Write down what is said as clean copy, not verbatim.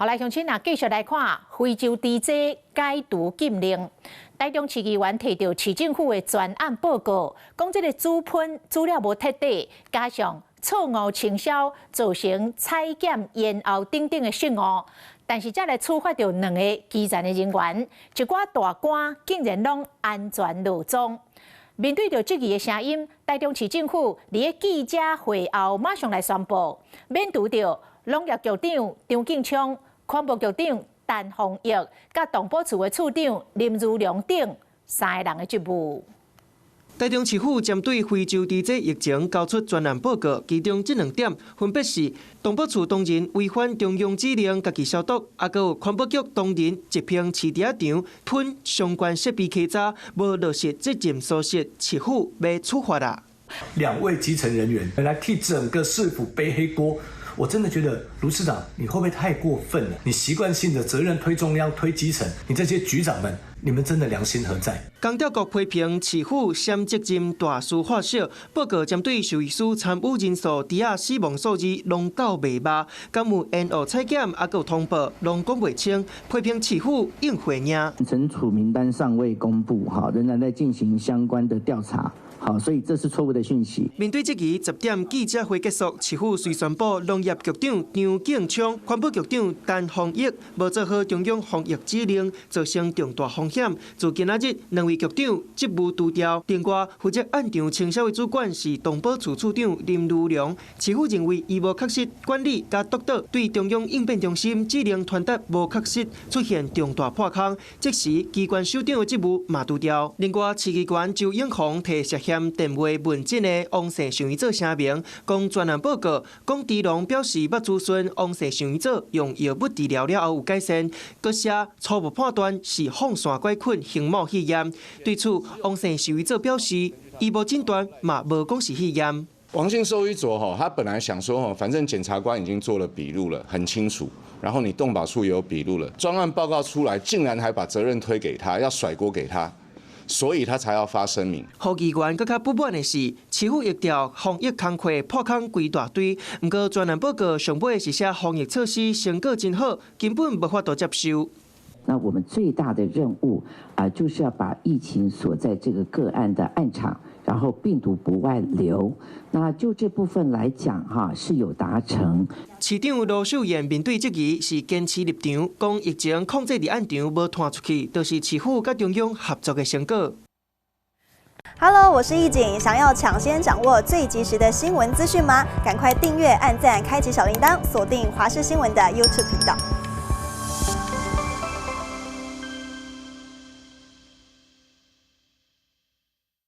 好，来乡亲啊，继续来看非洲猪只解毒禁令。台中市议员摕到市政府的专案报告，讲这个猪喷资料无彻底，加上错误清销，造成采检延后等等的失误。但是才来处罚到2个基层的人员，一寡大官竟然拢安全落庄。面对着质疑的声音，台中市政府伫个记者会后马上来宣布，免除掉农业局长张敬昌、环保局长陈宏毅、甲动保处的处长林如良等3个人的职务。台中市府针对非洲猪只疫情交出专案报告，其中这2点分别是动保处当人违反中央指令，家己消毒；还有环保局当人一平饲猪场喷相关设备欺诈，无落实责任所涉，市府要处罚啦。2位基层人员来替整个市府背黑锅。我真的觉得卢市长，你会不会太过分了？你习惯性的责任推中央、推基层，你这些局长们，你们真的良心何在？工调局批评市府闪责任大事化小，报告针对兽医师参与人数、猪仔死亡数字拢到未密，敢有延误采检，还有通报拢讲袂清，批评市府应回应。惩处名单尚未公布，仍然在进行相关的调查。好，所以这是错误的讯息。面对这期10点记者会结束，市府遂宣布农业局长张敬昌、环保局长陈宏毅无做好中央防疫指令，造成重大风险。自今仔日，2位局长职务除掉，另外负责按场清销的主管是动保处处长林如良。市府认为伊无确实管理甲督导，对中央应变中心指令传达无确实，出现重大破空。即时机关首长的职务嘛除掉。另外，市议员周永红提涉嫌电话问诊的王姓上医组声明，讲专案报告讲猪农表示捌咨询王姓上医组用药物治疗了后有改善，阁写初步判断是放线拐菌形膜肺炎。对此，王姓兽医组表示，伊无诊断嘛无讲是肺炎。王姓兽医组他本来想说反正检察官已经做了笔录了，很清楚。然后你动保处也有笔录了，专案报告出来，竟然还把责任推给他，要甩锅给他。所以他才要发声明。副议员更加不满的是，市府疫调防疫工课破空规大堆，不过专案报告上尾是写防疫措施成果真好，根本无法度接受。那我们最大的任务就是要把疫情所在这个个案的案场，然后病毒不外流。那就这部分来讲是有达成。市长罗秀燕面对质疑是坚持立场，讲疫情控制伫案场无传出去，就是市府甲中央合作的成果。Hello， 我是易景，想要抢先掌握最及时的新闻资讯吗？赶快订阅、按赞、开启小铃铛，锁定华视新闻的 YouTube 频道。